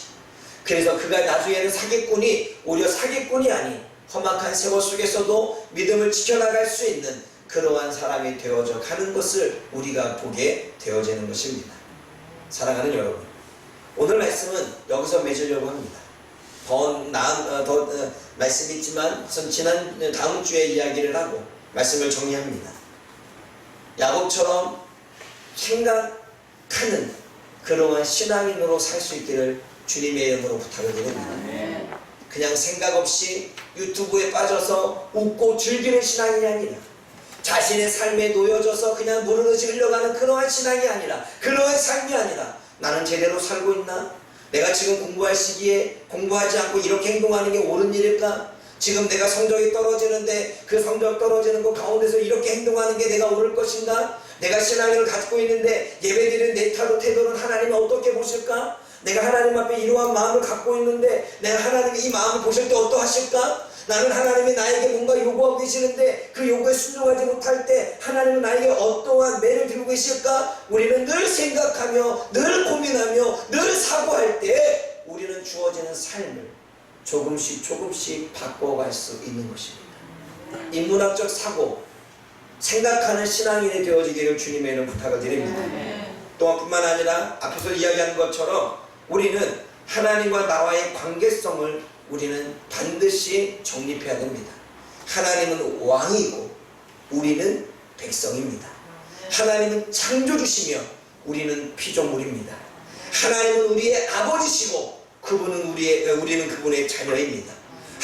그래서 그가 나중에는 사기꾼이 오히려 사기꾼이 아닌 험악한 세월 속에서도 믿음을 지켜나갈 수 있는 그러한 사람이 되어져 가는 것을 우리가 보게 되어지는 것입니다. 사랑하는 여러분, 오늘 말씀은 여기서 맺으려고 합니다. 더 말씀이 있지만 우선 다음 주에 이야기를 하고 말씀을 정리합니다. 야곱처럼 생각하는 그러한 신앙인으로 살 수 있기를 주님의 이름으로 부탁을 드립니다. 그냥 생각 없이 유튜브에 빠져서 웃고 즐기는 신앙이 아니라 자신의 삶에 놓여져서 그냥 모르듯이 흘러가는 그러한 신앙이 아니라, 그러한 삶이 아니라 나는 제대로 살고 있나? 내가 지금 공부할 시기에 공부하지 않고 이렇게 행동하는 게 옳은 일일까? 지금 내가 성적이 떨어지는데 그 성적 떨어지는 것 가운데서 이렇게 행동하는 게 내가 옳을 것인가? 내가 신앙을 갖고 있는데 예배드리는 내 태도는 하나님이 어떻게 보실까? 내가 하나님 앞에 이러한 마음을 갖고 있는데 내가 하나님이 이 마음을 보실 때 어떠하실까? 나는 하나님이 나에게 뭔가 요구하고 계시는데 그 요구에 순종하지 못할 때 하나님은 나에게 어떠한 매를 들고 계실까? 우리는 늘 생각하며 늘 고민하며 늘 사고할 때 우리는 주어지는 삶을 조금씩 바꿔갈 수 있는 것입니다. 인문학적 사고, 생각하는 신앙인이 되어지기를 주님의 이름 부탁을 드립니다. 또한 뿐만 아니라 앞에서 이야기한 것처럼 우리는 하나님과 나와의 관계성을 우리는 반드시 정립해야 됩니다. 하나님은 왕이고 우리는 백성입니다. 하나님은 창조주시며 우리는 피조물입니다. 하나님은 우리의 아버지시고 우리는 그분의 자녀입니다.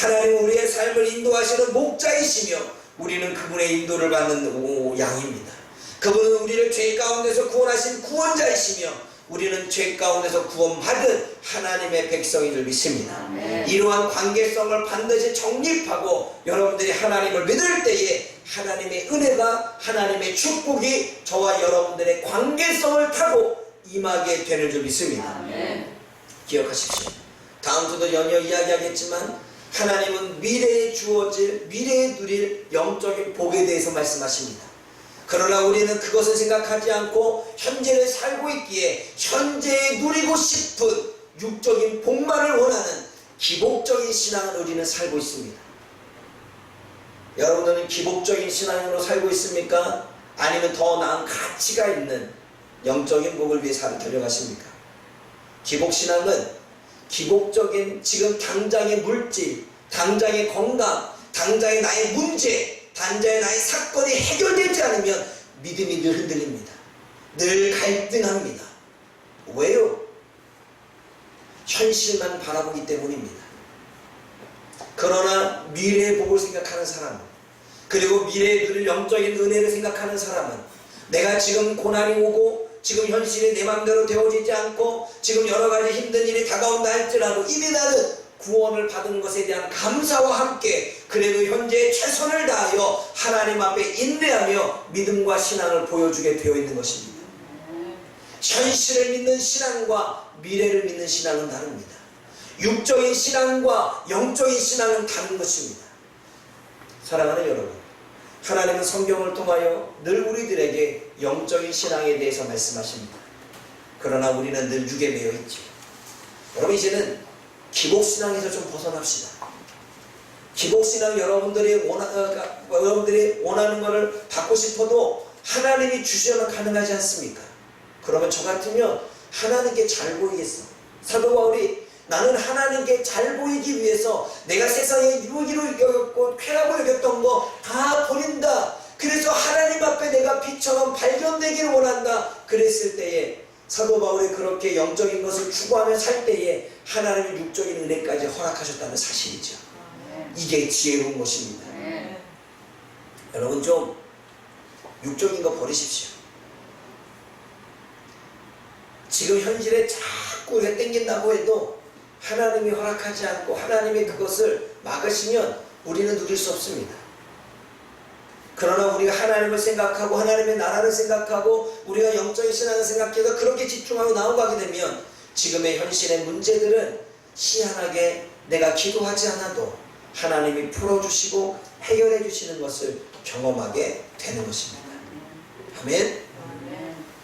하나님은 우리의 삶을 인도하시는 목자이시며 우리는 그분의 인도를 받는 양입니다. 그분은 우리를 죄 가운데서 구원하신 구원자이시며 우리는 죄 가운데서 구원받은 하나님의 백성인 줄 믿습니다. 이러한 관계성을 반드시 정립하고 여러분들이 하나님을 믿을 때에 하나님의 은혜가, 하나님의 축복이 저와 여러분들의 관계성을 타고 임하게 되는 줄 믿습니다. 기억하십시오. 다음 주도 연이어 이야기하겠지만 하나님은 미래에 주어질, 미래에 누릴 영적인 복에 대해서 말씀하십니다. 그러나 우리는 그것을 생각하지 않고 현재를 살고 있기에 현재에 누리고 싶은 육적인 복만을 원하는 기복적인 신앙을 우리는 살고 있습니다. 여러분들은 기복적인 신앙으로 살고 있습니까? 아니면 더 나은 가치가 있는 영적인 복을 위해 달려가십니까? 기복신앙은 기복적인 지금 당장의 물질, 당장의 건강, 당장의 나의 문제, 당장의 나의 사건이 해결되지 않으면 믿음이 늘 흔들립니다. 늘 갈등합니다. 왜요? 현실만 바라보기 때문입니다. 그러나 미래의 복을 생각하는 사람은, 그리고 미래에 누릴 영적인 은혜를 생각하는 사람은 내가 지금 고난이 오고 지금 현실이 내 맘대로 되어지지 않고 지금 여러가지 힘든 일이 다가온다 할지라도 이미 나는 구원을 받은 것에 대한 감사와 함께 그래도 현재 최선을 다하여 하나님 앞에 인내하며 믿음과 신앙을 보여주게 되어 있는 것입니다. 현실을 믿는 신앙과 미래를 믿는 신앙은 다릅니다. 육적인 신앙과 영적인 신앙은 다른 것입니다. 사랑하는 여러분, 하나님은 성경을 통하여 늘 우리들에게 영적인 신앙에 대해서 말씀하십니다. 그러나 우리는 늘 육에 매여 있죠. 여러분, 이제는 기복신앙에서 좀 벗어납시다. 기복신앙 여러분들이 원하는 것을 받고 싶어도 하나님이 주시면 가능하지 않습니까? 그러면 저 같으면 하나님께 잘 보이겠어. 사도 바울이 나는 하나님께 잘 보이기 위해서 내가 세상에 유익으로 여겼고 쾌락을 여겼던 거 다 버린다. 그래서 하나님 앞에 내가 빛처럼 발견되기를 원한다. 그랬을 때에 사도 바울이 그렇게 영적인 것을 추구하며 살 때에 하나님의 육적인 은혜까지 허락하셨다는 사실이죠. 이게 지혜로운 것입니다. 여러분, 좀 육적인 거 버리십시오. 지금 현실에 자꾸 우리가 땡긴다고 해도 하나님이 허락하지 않고 하나님이 그것을 막으시면 우리는 누릴 수 없습니다. 그러나 우리가 하나님을 생각하고 하나님의 나라를 생각하고 우리가 영적인 신앙을 생각해서 그렇게 집중하고 나아가게 되면 지금의 현실의 문제들은 희한하게 내가 기도하지 않아도 하나님이 풀어주시고 해결해 주시는 것을 경험하게 되는 것입니다. 아멘.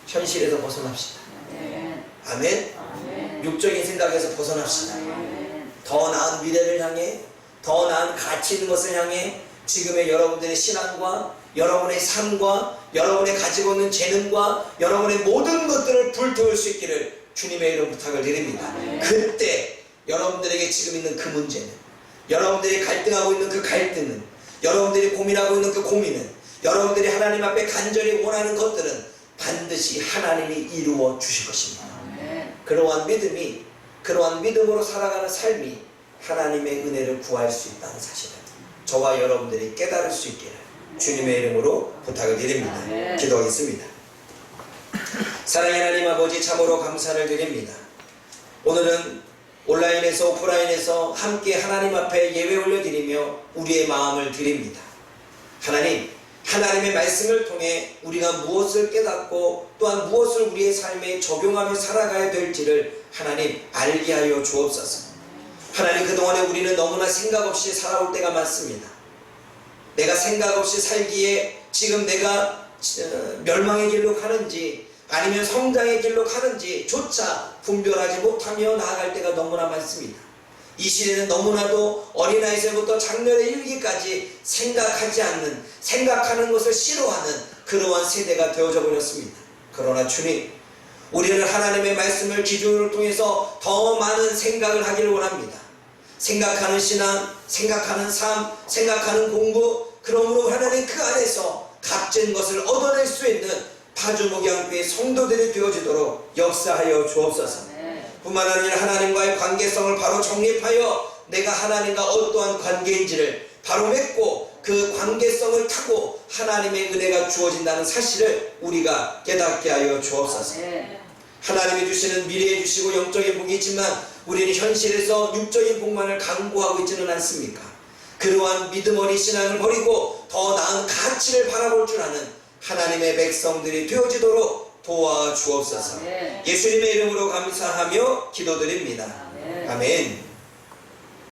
현실에서 벗어납시다. 아멘. 육적인 생각에서 벗어납시다. 더 나은 미래를 향해, 더 나은 가치 있는 것을 향해 지금의 여러분들의 신앙과 여러분의 삶과 여러분의 가지고 있는 재능과 여러분의 모든 것들을 불태울 수 있기를 주님의 이름 부탁을 드립니다. 그때 여러분들에게 지금 있는 그 문제는, 여러분들이 갈등하고 있는 그 갈등은, 여러분들이 고민하고 있는 그 고민은, 여러분들이 하나님 앞에 간절히 원하는 것들은 반드시 하나님이 이루어 주실 것입니다. 그러한 믿음이, 그러한 믿음으로 살아가는 삶이 하나님의 은혜를 구할 수 있다는 사실을 저와 여러분들이 깨달을 수 있기를 주님의 이름으로 부탁을 드립니다. 기도하겠습니다. 사랑의 하나님 아버지, 참으로 감사를 드립니다. 오늘은 온라인에서 오프라인에서 함께 하나님 앞에 예배 올려드리며 우리의 마음을 드립니다. 하나님, 하나님의 말씀을 통해 우리가 무엇을 깨닫고 또한 무엇을 우리의 삶에 적용하며 살아가야 될지를 하나님 알게 하여 주옵소서. 하나님, 그동안에 우리는 너무나 생각 없이 살아올 때가 많습니다. 내가 생각 없이 살기에 지금 내가 멸망의 길로 가는지 아니면 성장의 길로 가는지 조차 분별하지 못하며 나아갈 때가 너무나 많습니다. 이 시대는 너무나도 어린아이에서부터 장년에 이르기까지 생각하지 않는, 생각하는 것을 싫어하는 그러한 세대가 되어져 버렸습니다. 그러나 주님, 우리는 하나님의 말씀을 기준으로 통해서 더 많은 생각을 하기를 원합니다. 생각하는 신앙, 생각하는 삶, 생각하는 공부, 그러므로 하나님 그 안에서 값진 것을 얻어낼 수 있는 파주목양교회 성도들이 되어지도록 역사하여 주옵소서. 뿐만 아니라 하나님과의 관계성을 바로 정립하여 내가 하나님과 어떠한 관계인지를 바로 맺고 그 관계성을 타고 하나님의 은혜가 주어진다는 사실을 우리가 깨닫게 하여 주옵소서. 하나님이 주시는 미래에 주시고 영적인 복이 있지만 우리는 현실에서 육적인 복만을 강구하고 있지는 않습니까? 그러한 믿음 어린 신앙을 버리고 더 나은 가치를 바라볼 줄 아는 하나님의 백성들이 되어지도록 도와주옵소서. 예수님의 이름으로 감사하며 기도드립니다. 아멘.